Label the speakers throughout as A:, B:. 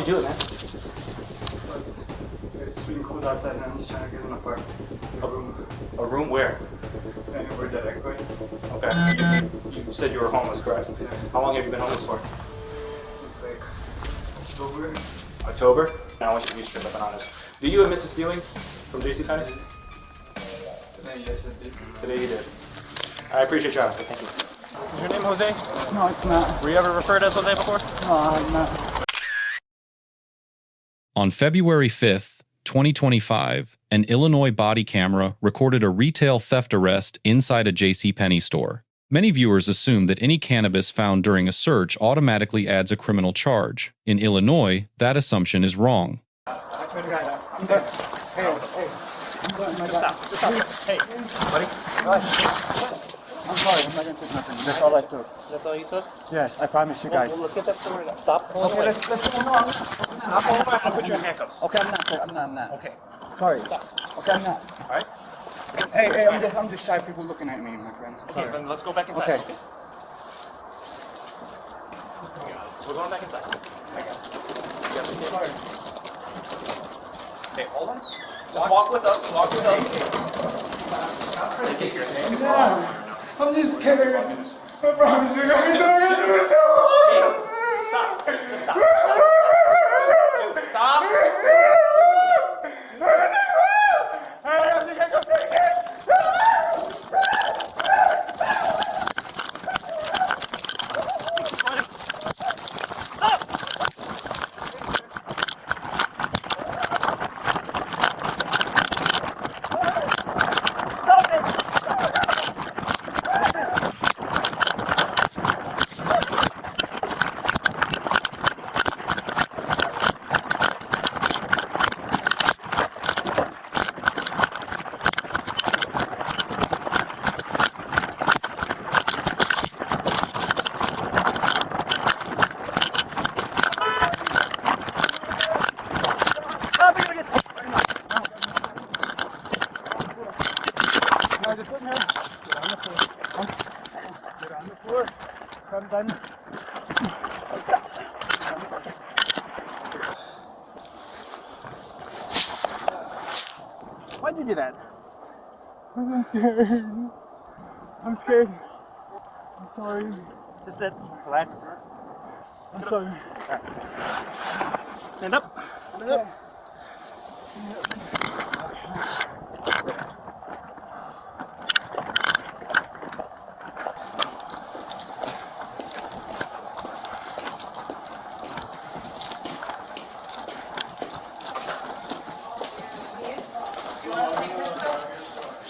A: you do it, man?
B: It's been cold outside and I'm just trying to get an apartment. A room.
A: A room where?
B: Anywhere that I could.
A: Okay. You said you were homeless, correct?
B: Yeah.
A: How long have you been homeless for?
B: Since like October.
A: October? Now I want you to be straight up and honest. Do you admit to stealing from JCPenney?
B: Today, yes, I did.
A: Today you did. I appreciate your honesty. Thank you. Is your name Jose?
B: No, it's not.
A: Were you ever referred as Jose before?
B: No, I'm not.
C: On February 5th, 2025, an Illinois body camera recorded a retail theft arrest inside a JCPenney store. Many viewers assume that any cannabis found during a search automatically adds a criminal charge. In Illinois, that assumption is wrong.
A: Hey, buddy.
B: I'm sorry, I'm not going to take nothing. That's all I took.
A: That's all you took?
B: Yes, I promise you guys.
A: Well, let's get that somewhere. Stop.
B: Okay, let's go.
A: Stop. I'll put you in handcuffs.
B: Okay, I'm not, sir. I'm not.
A: Okay.
B: Sorry. Stop. Okay, I'm not.
A: All right.
B: Hey, I'm just shy people looking at me, my friend.
A: Okay, then let's go back inside.
B: Okay.
A: We're going back inside. Sorry. Okay, hold on. Just walk with us. Walk with us. Stop trying to take your name.
B: Yeah. I'm just kidding. I promise you, let me do it.
A: Stop. Just stop. Just stop.
B: I think I go crazy. I'm done. Stop.
A: Why'd you do that?
B: I'm scared. I'm scared. I'm sorry.
A: Just sit. Relax.
B: I'm sorry.
A: Right. Stand up. Stand up.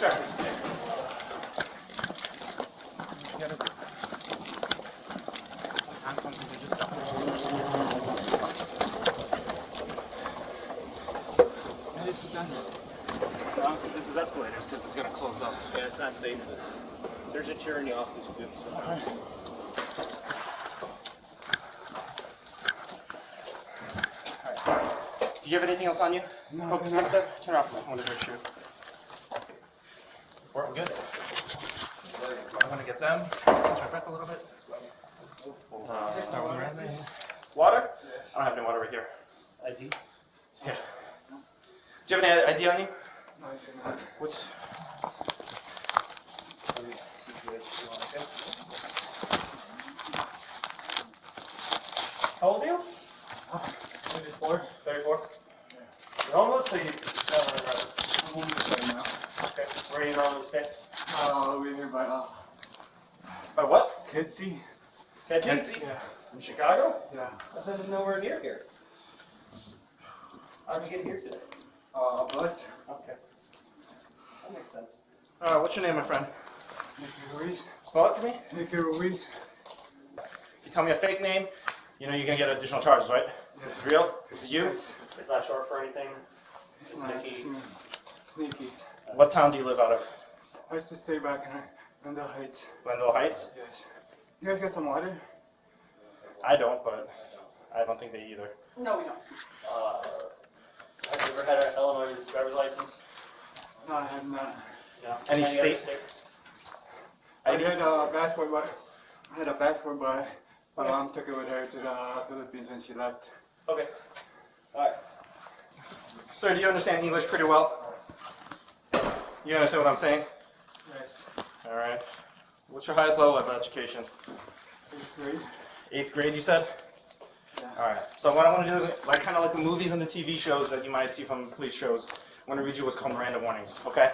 A: Sure. Because this is escalators, because it's going to close up.
D: Yeah, it's not safe. There's a chair in the office too. So.
A: Do you have anything else on you?
B: No,
A: Focus
B: no.
A: six, turn off. What is your shoe? We're all good. I'm going to get them. Catch my breath a little bit. Start with Miranda. Water? Yes. I don't have any water right here.
D: ID?
A: Yeah. Do you have any ID on you?
B: No, I do not.
A: What's... How old are you?
B: 34.
A: 34. You're homeless or you...
B: I'm homeless right now.
A: Okay. Where are you normally stay?
B: Over here by
A: By what?
B: Kidsy.
A: Kedzie?
B: Yeah.
A: In Chicago?
B: Yeah.
A: That's nowhere near here. How did you get here today?
B: A bus.
A: Okay. That makes sense. Alright, what's your name, my friend?
B: Nicky Ruiz.
A: Spell it for me.
B: Nicky Ruiz.
A: If you tell me a fake name, you know you're gonna get additional charges, right? This is real? This is you?
B: Yes.
A: It's not short for anything?
B: It's not. It's me. Sneaky.
A: What town do you live out of?
B: I used to stay back in the Heights.
A: Glendale Heights?
B: Yes. You guys got some water?
A: I don't, but I don't think they either.
E: No, we don't.
D: Have you ever had an Illinois driver's license?
B: No, I have not.
A: No. Any
D: other
A: state?
B: I had a passport, but my mom took it with her to the Philippines when she left.
A: Okay. Alright. Sir, do you understand English pretty well? You understand what I'm saying?
B: Yes.
A: Alright. What's your highest level of education?
B: 8th grade.
A: 8th grade, you said?
B: Yeah.
A: Alright. So what I want to do is, like, kind of like the movies and the TV shows that you might see from police shows, I want to read you what's called Miranda warnings, okay?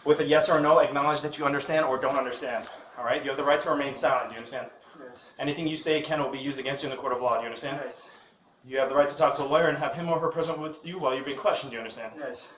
A: With a yes or no, acknowledge that you understand or don't understand. Alright? You have the right to remain silent, do you understand?
B: Yes.
A: Anything you say can or will be used against you in the court of law, do you understand?
B: Yes.
A: You have the right to talk to a lawyer and have him or her present with you while you're being questioned, do you understand?
B: Yes.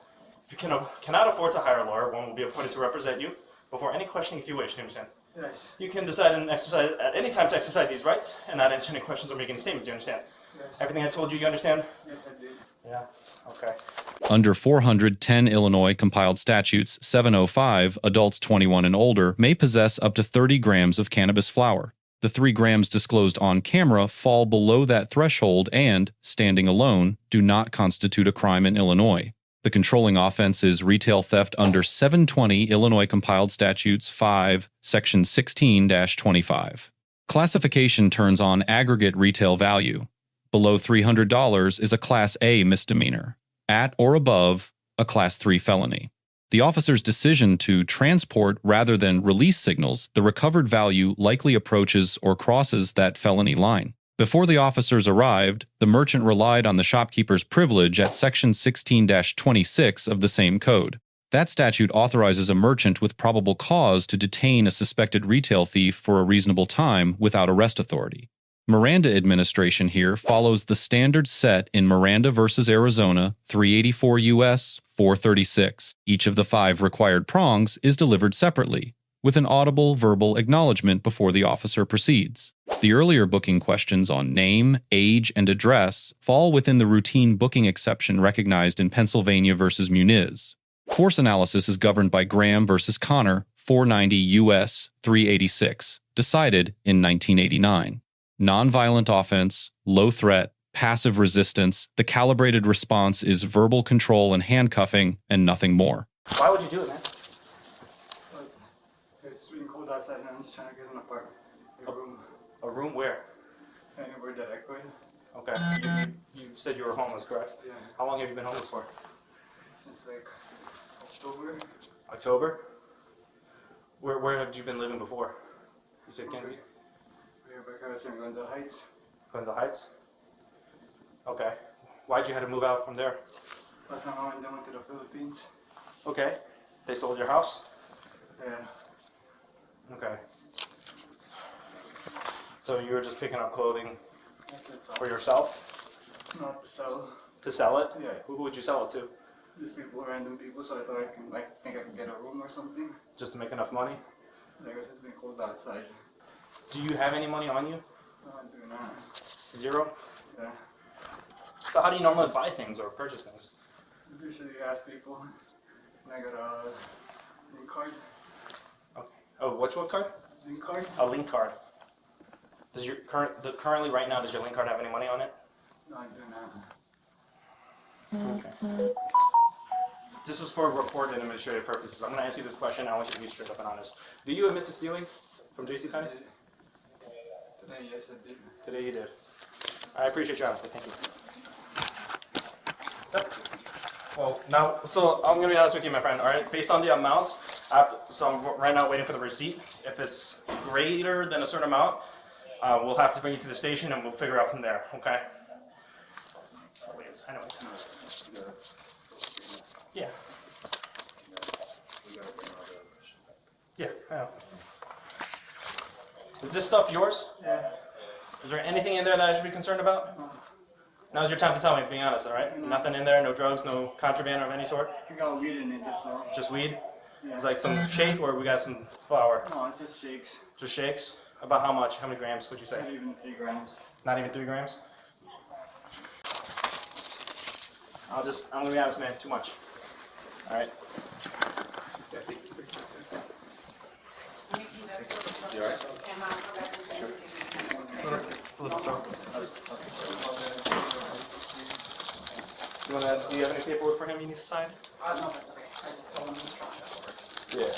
A: If you cannot afford to hire a lawyer, one will be appointed to represent you before any questioning if you wish, do you understand?
B: Yes.
A: You can decide and exercise at any time to exercise these rights and not answer any questions or make any statements, do you understand?
B: Yes.
A: Everything I told you, you understand?
B: Yes, I did.
A: Yeah. Okay.
C: Under 410 Illinois compiled statutes 705, adults 21 and older may possess up to 30 grams of cannabis flower. The 3 grams disclosed on camera fall below that threshold and, standing alone, do not constitute a crime in Illinois. The controlling offense is retail theft under 720 Illinois compiled statutes 5, section 16-25. Classification turns on aggregate retail value. Below $300 is a Class A misdemeanor. At or above, a Class 3 felony. The officer's decision to transport rather than release signals the recovered value likely approaches or crosses that felony line. Before the officers arrived, the merchant relied on the shopkeeper's privilege at Section 16-26 of the same code. That statute authorizes a merchant with probable cause to detain a suspected retail thief for a reasonable time without arrest authority. Miranda administration here follows the standard set in Miranda v. Arizona 384 U.S. 436. Each of the 5 required prongs is delivered separately, with an audible verbal acknowledgement before the officer proceeds. The earlier booking questions on name, age, and address fall within the routine booking exception recognized in Pennsylvania v. Muniz. Force analysis is governed by Graham v. Connor 490 U.S. 386, decided in 1989. Nonviolent offense, low threat, passive resistance, the calibrated response is verbal control and handcuffing, and nothing more.
A: Why would you do it, man?
B: It's been cold outside and I'm just trying to get an apartment. A room.
A: A room where?
B: Anywhere that I could.
A: Okay. You said you were homeless, correct?
B: Yeah.
A: How long have you been homeless for?
B: Since like October.
A: October? Where have you been living before? You said Kenzie?
B: We're back in Glendale Heights.
A: Glendale Heights? Okay. Why'd you have to move out from there?
B: Last time I went to the Philippines.
A: Okay. They sold your house?
B: Yeah.
A: Okay. So you were just picking up clothing
B: That's it.
A: for yourself?
B: Not to sell.
A: To sell it?
B: Yeah.
A: Who would you sell it to?
B: Just people, random people, so I thought I can think I can get a room or something.
A: Just to make enough money?
B: I guess it's been cold outside.
A: Do you have any money on you?
B: No, I do not.
A: 0?
B: Yeah.
A: So how do you normally buy things or purchase things?
B: Usually ask people. And I got a link card.
A: Okay. Oh, what card?
B: Link card?
A: A link card. Does your currently right now, does your link card have any money on it?
B: No, I do not.
A: Okay. This is for report and administrative purposes. I'm going to ask you this question. I want you to be straight up and honest. Do you admit to stealing from JCPenney?
B: Today, yes, I did.
A: Today you did. I appreciate your honesty. Thank you. Yep. Well, now, so I'm going to be honest with you, my friend. All right, based on the amount, so I'm right now waiting for the receipt. If it's greater than a certain amount, we'll have to bring you to the station and we'll figure out from there. Okay. Anyways. Yeah. Yeah, I know. Is this stuff yours?
B: Yeah.
A: Is there anything in there that I should be concerned about?
B: No.
A: Now's your time to tell me, being honest, alright? Nothing in there, no drugs, no contraband of any sort?
B: You got weed in it, that's all.
A: Just weed?
B: Yeah.
A: It's like some shake or we got some flour?
B: No, it's just shakes.
A: Just shakes? About how much? How many grams would you
B: Not
A: say?
B: even 3 grams.
A: Not even 3 grams? I'm gonna be honest, man, too much. Alright? You alright? Do you have any paperwork for him you need to sign?
E: No, that's okay. I just told him to drop that over.
A: Yeah.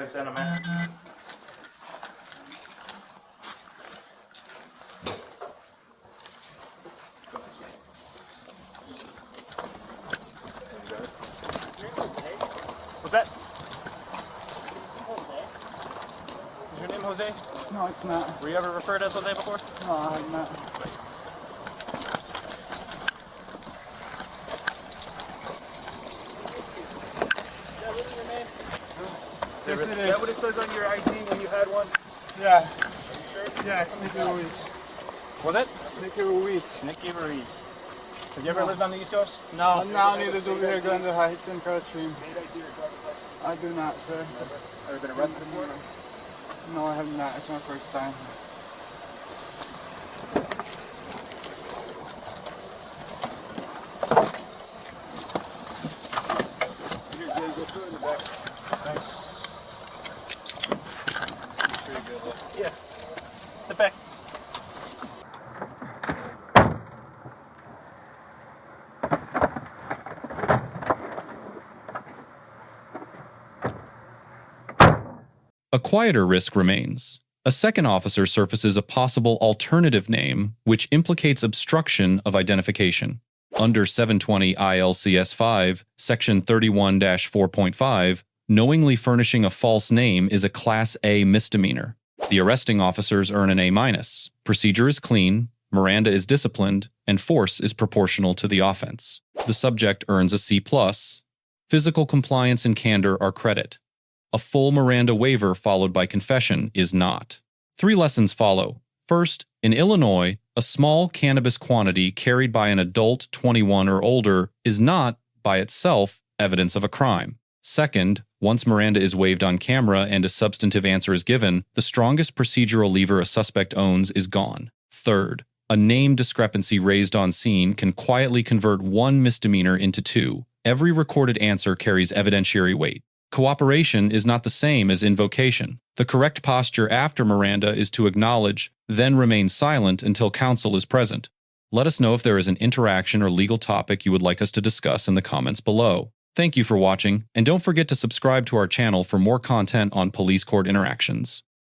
A: stand on, man. Go this way. What's that? Is your name Jose?
B: No, it's not.
A: Were you ever referred as Jose before?
B: No, I have not. Yes, it
D: Is
B: is.
D: that what it says on your ID when you had one?
B: Yeah.
D: Are you sure?
B: Yeah, it's Nicky Ruiz.
A: Was it?
B: Nicky Ruiz.
A: Nicky Ruiz. Have you ever lived on the East Coast?
B: No. Now I need to do here, going to Heights and Crow Stream.
D: State ID or driver's license?
B: I do not, sir.
D: Ever been arrested before?
B: No, I have not. It's my first time.
D: Here, Jay, go through in the back.
A: Thanks.
D: Sure you're good. Look.
A: Yeah. Sit back.
C: A quieter risk remains. A second officer surfaces a possible alternative name which implicates obstruction of identification. Under 720 ILCS 5, Section 31-4.5, knowingly furnishing a false name is a Class A misdemeanor. The arresting officers earn an A-. Procedure is clean, Miranda is disciplined, and force is proportional to the offense. The subject earns a C+. Physical compliance and candor are credit. A full Miranda waiver followed by confession is not. 3 lessons follow. First, in Illinois, a small cannabis quantity carried by an adult 21 or older is not, by itself, evidence of a crime. Second, once Miranda is waived on camera and a substantive answer is given, the strongest procedural lever a suspect owns is gone. Third, a name discrepancy raised on scene can quietly convert one misdemeanor into 2. Every recorded answer carries evidentiary weight. Cooperation is not the same as invocation. The correct posture after Miranda is to acknowledge, then remain silent until counsel is present. Let us know if there is an interaction or legal topic you would like us to discuss in the comments below. Thank you for watching, and don't forget to subscribe to our channel for more content on police court interactions.